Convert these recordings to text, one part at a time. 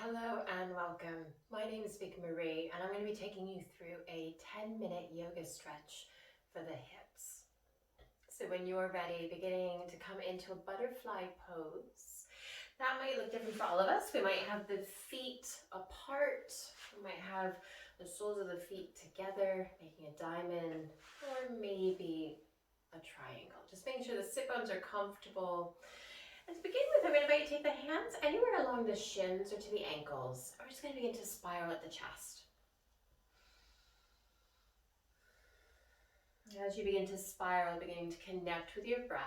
Hello and welcome. My name is Vickie-Marie and I'm going to be taking you through a 10-minute yoga stretch for the hips. So when you're ready, beginning to come into a butterfly pose. That might look different for all of us. We might have the feet apart. We might have the soles of the feet together, making a diamond, or maybe a triangle. Just making sure the sit bones are comfortable. And to begin with, I'm going to invite you to take the hands anywhere along the shins or to the ankles. We're just going to begin to spiral at the chest. As you begin to spiral, beginning to connect with your breath.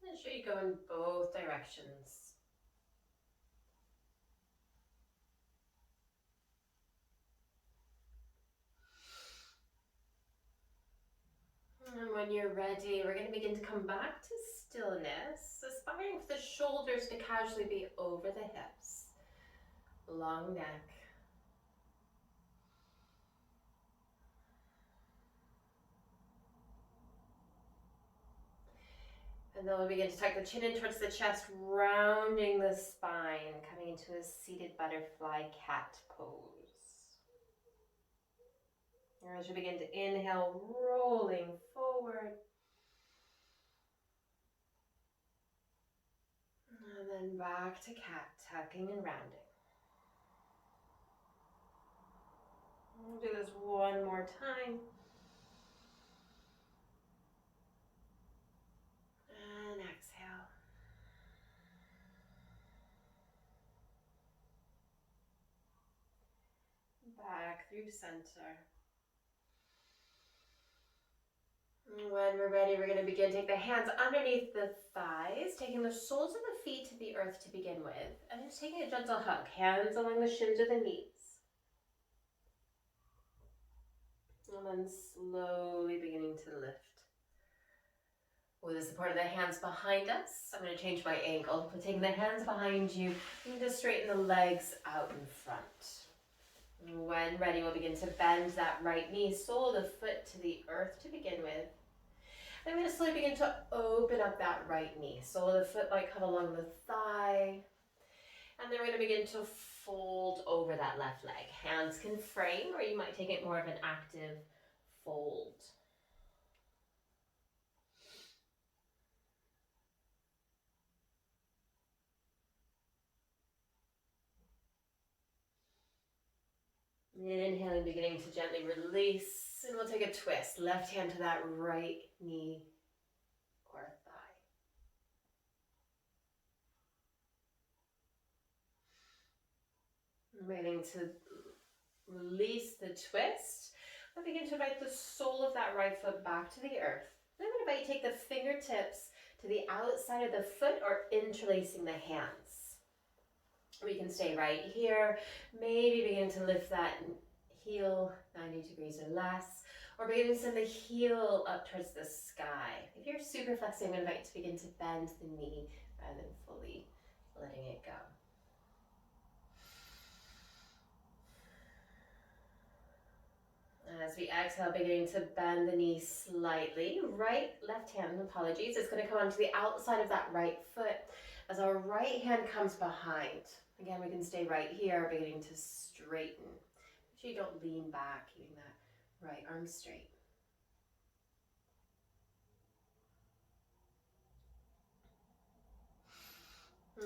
Make sure you go in both directions. And when you're ready, we're going to begin to come back to stillness, aspiring for the shoulders to casually be over the hips. Long neck. And then we'll begin to tuck the chin in towards the chest, rounding the spine, coming into a seated butterfly cat pose. And as you begin to inhale, rolling forward. And then back to cat, tucking and rounding. We'll do this one more time. And exhale. Back through center. And when we're ready, we're going to begin. Take the hands underneath the thighs, taking the soles of the feet to the earth to begin with. And just taking a gentle hug. Hands along the shins or the knees. And then slowly beginning to lift. With the support of the hands behind us, I'm going to change my angle. We're taking the hands behind you, you can just straighten the legs out in front. When ready, we'll begin to bend that right knee, sole of the foot to the earth to begin with. And I'm going to slowly begin to open up that right knee. Sole of the foot might come along the thigh. And then we're going to begin to fold over that left leg. Hands can frame, or you might take it more of an active fold. Inhaling, beginning to gently release, and we'll take a twist. Left hand to that right knee or thigh. Beginning to release the twist. We'll begin to invite the sole of that right foot back to the earth. Then I'm going to invite you to take the fingertips to the outside of the foot or interlacing the hands. We can stay right here. Maybe begin to lift that heel 90 degrees or less, or begin to send the heel up towards the sky. If you're super flexing, I'm going to invite you to begin to bend the knee rather than fully letting it go. As we exhale, beginning to bend the knee slightly. Right, left hand, apologies, it's going to come onto the outside of that right foot as our right hand comes behind. Again, we can stay right here, beginning to straighten. Make sure you don't lean back, keeping that right arm straight.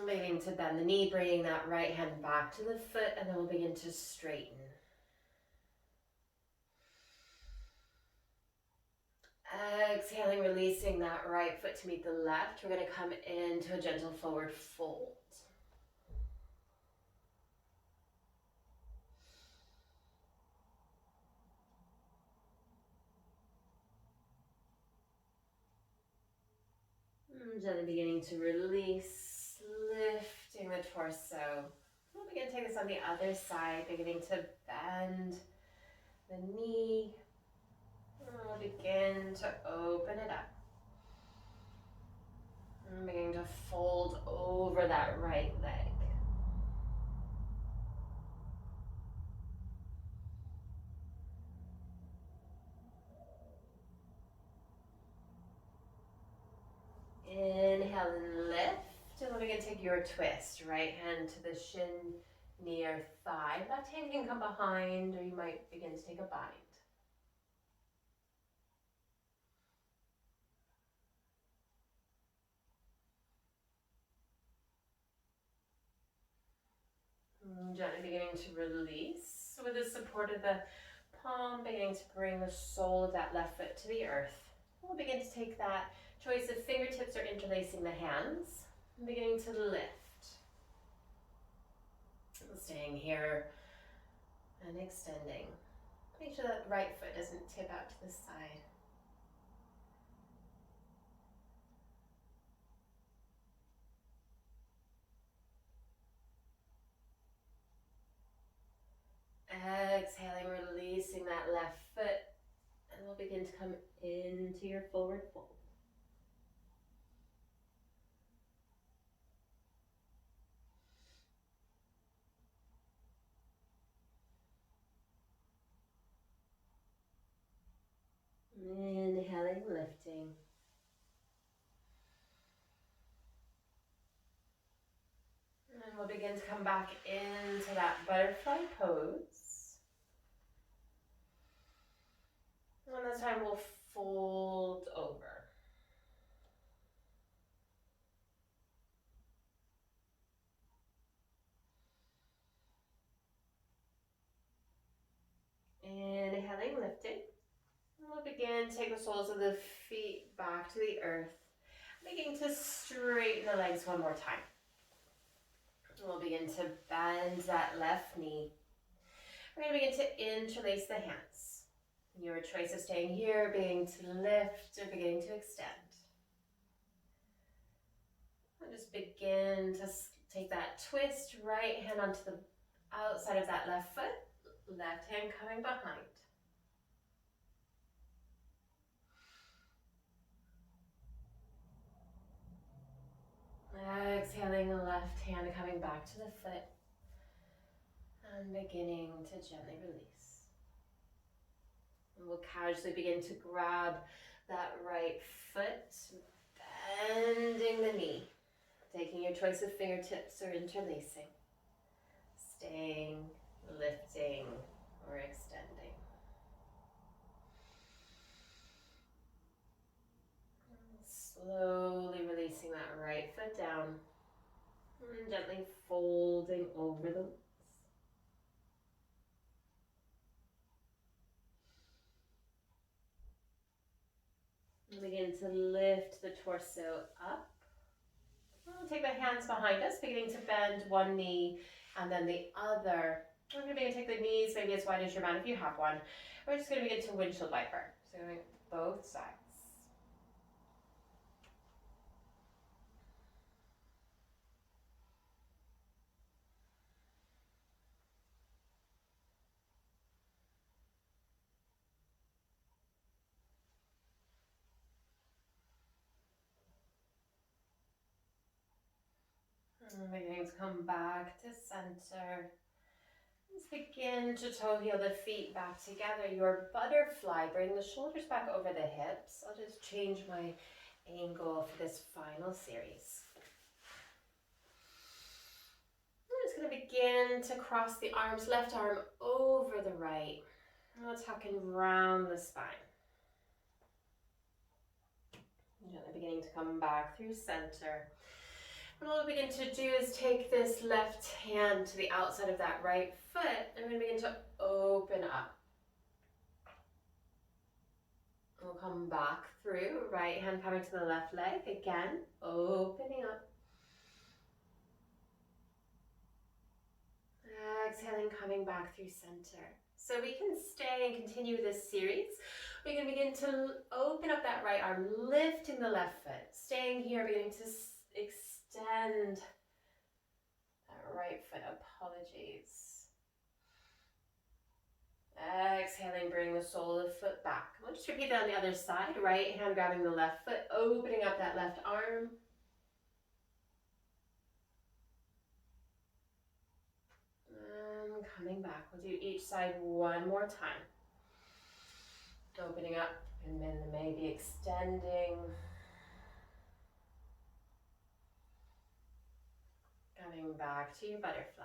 Beginning to bend the knee, bringing that right hand back to the foot, and then we'll begin to straighten. Exhaling, releasing that right foot to meet the left. We're going to come into a gentle forward fold. Gently beginning to release, lifting the torso. We'll begin to take this on the other side, beginning to bend the knee. We'll begin to open it up. And beginning to fold over that right leg. inhale and lift. And then we can take your twist. Right hand to the shin, knee or thigh. Left hand can come behind, or you might begin to take a bind. Gently beginning to release with the support of the palm, beginning to bring the sole of that left foot to the earth. We'll begin to take that choice of fingertips or interlacing the hands, and beginning to lift. Staying here and extending. Make sure that right foot doesn't tip out to the side. Exhaling, releasing that left foot, and we'll begin to come into your forward fold. Inhaling, lifting. And we'll begin to come back into that butterfly pose. And this time we'll fold over. Inhaling, lifting. And we'll begin to take the soles of the feet back to the earth. Beginning to straighten the legs one more time. We'll begin to bend that left knee. We're going to begin to interlace the hands. Your choice of staying here, being to lift or beginning to extend. And just begin to take that twist, right hand onto the outside of that left foot, left hand coming behind. Exhaling, the left hand coming back to the foot and beginning to gently release. And we'll casually begin to grab that right foot, bending the knee, taking your choice of fingertips or interlacing, staying, lifting, or extending. Slowly releasing that right foot down and gently folding over the legs. Begin to lift the torso up. We'll take the hands behind us, beginning to bend one knee and then the other. We're going to begin to take the knees maybe as wide as your mat if you have one. We're just going to begin to windshield wiper. So going both sides. And beginning to come back to center. Let's begin to toe heel the feet back together. Your butterfly, bring the shoulders back over the hips. I'll just change my angle for this final series. I'm just going to begin to cross the arms, left arm over the right. Now tucking round the spine. Gently beginning to come back through center. And what we'll begin to do is take this left hand to the outside of that right foot, and we're going to begin to open up. We'll come back through, right hand coming to the left leg, again, opening up. Exhaling, coming back through center. So we can stay and continue this series. We're going to begin to open up that right arm, lifting the left foot, staying here, beginning to extend that right foot, apologies. Exhaling, bring the sole of the foot back. We'll just repeat that on the other side. Right hand grabbing the left foot, opening up that left arm. And coming back. We'll do each side one more time. Opening up and then maybe extending. Coming back to your butterfly.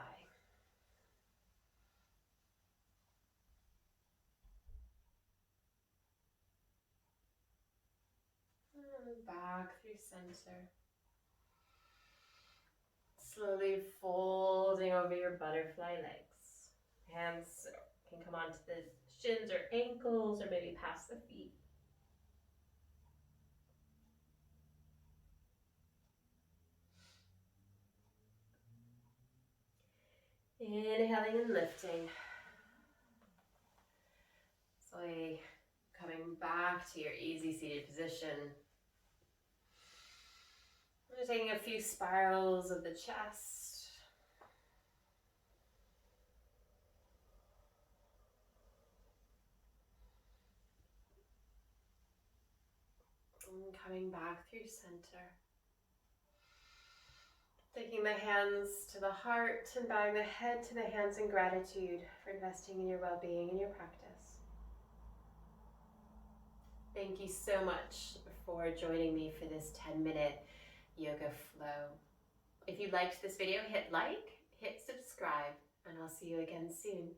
And back through center. Slowly folding over your butterfly legs. Hands can come onto the shins or ankles or maybe past the feet. Inhaling and lifting. Slowly coming back to your easy seated position. We're taking a few spirals of the chest. And coming back through center. Taking the hands to the heart and bowing the head to the hands in gratitude for investing in your well-being and your practice. Thank you so much for joining me for this 10-minute yoga flow. If you liked this video, hit like, hit subscribe, and I'll see you again soon.